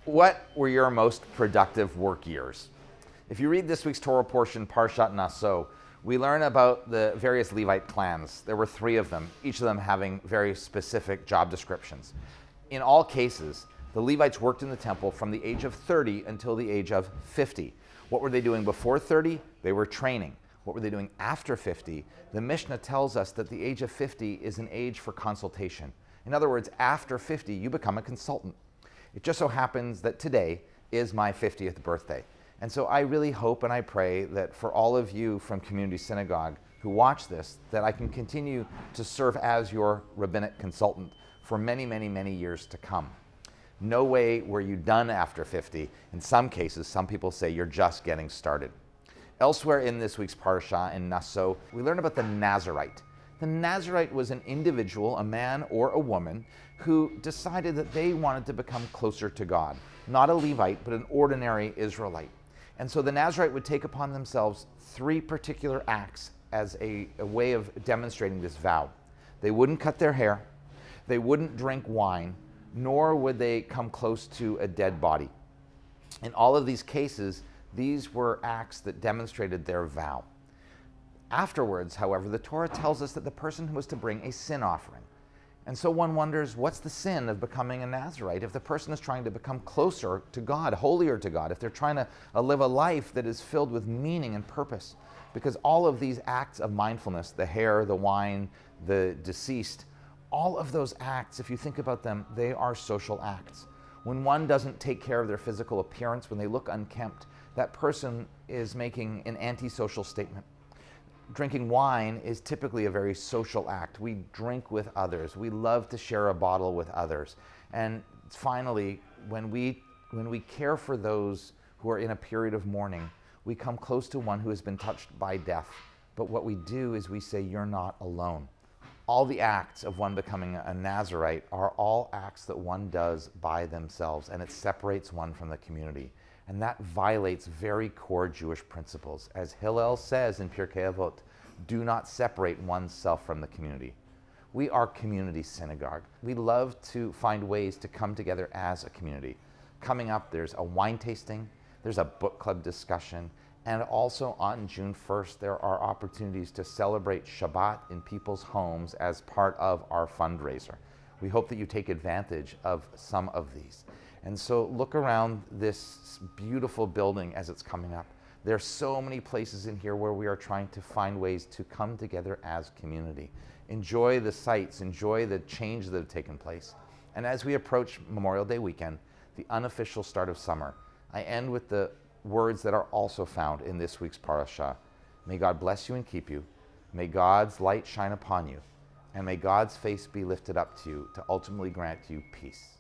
What were your most productive work years? If you read this week's Torah portion, Parshat Naso, we learn about the various Levite clans. There were 3 of them, each of them having very specific job descriptions. In all cases, the Levites worked in the temple from the age of 30 until the age of 50. What were they doing before 30? They were training. What were they doing after 50? The Mishnah tells us that the age of 50 is an age for consultation. In other words, after 50, you become a consultant. It just so happens that today is my 50th birthday. And so I really hope and I pray that for all of you from Community Synagogue who watch this, that I can continue to serve as your rabbinic consultant for many, many, many years to come. No way were you done after 50. In some cases, some people say you're just getting started. Elsewhere in this week's Parsha, in Naso, we learn about the Nazarite. The Nazarite was an individual, a man or a woman, who decided that they wanted to become closer to God. Not a Levite, but an ordinary Israelite. And so the Nazarite would take upon themselves 3 particular acts as a way of demonstrating this vow. They wouldn't cut their hair, they wouldn't drink wine, nor would they come close to a dead body. In all of these cases, these were acts that demonstrated their vow. Afterwards, however, the Torah tells us that the person was to bring a sin offering. And so one wonders, what's the sin of becoming a Nazarite? If the person is trying to become closer to God, holier to God, if they're trying to live a life that is filled with meaning and purpose, because all of these acts of mindfulness, the hair, the wine, the deceased, all of those acts, if you think about them, they are social acts. When one doesn't take care of their physical appearance, when they look unkempt, that person is making an antisocial statement. Drinking wine is typically a very social act. We drink with others. We love to share a bottle with others. And finally, when we care for those who are in a period of mourning, we come close to one who has been touched by death. But what we do is we say, you're not alone. All the acts of one becoming a Nazarite are all acts that one does by themselves, and it separates one from the community. And that violates very core Jewish principles. As Hillel says in Pirkei Avot, do not separate oneself from the community. We are Community Synagogue. We love to find ways to come together as a community. Coming up, there's a wine tasting, there's a book club discussion, and also on June 1st, there are opportunities to celebrate Shabbat in people's homes as part of our fundraiser. We hope that you take advantage of some of these. And so look around this beautiful building as it's coming up. There are so many places in here where we are trying to find ways to come together as community. Enjoy the sights, enjoy the change that have taken place. And as we approach Memorial Day weekend, the unofficial start of summer, I end with the words that are also found in this week's parasha. May God bless you and keep you. May God's light shine upon you. And may God's face be lifted up to you to ultimately grant you peace.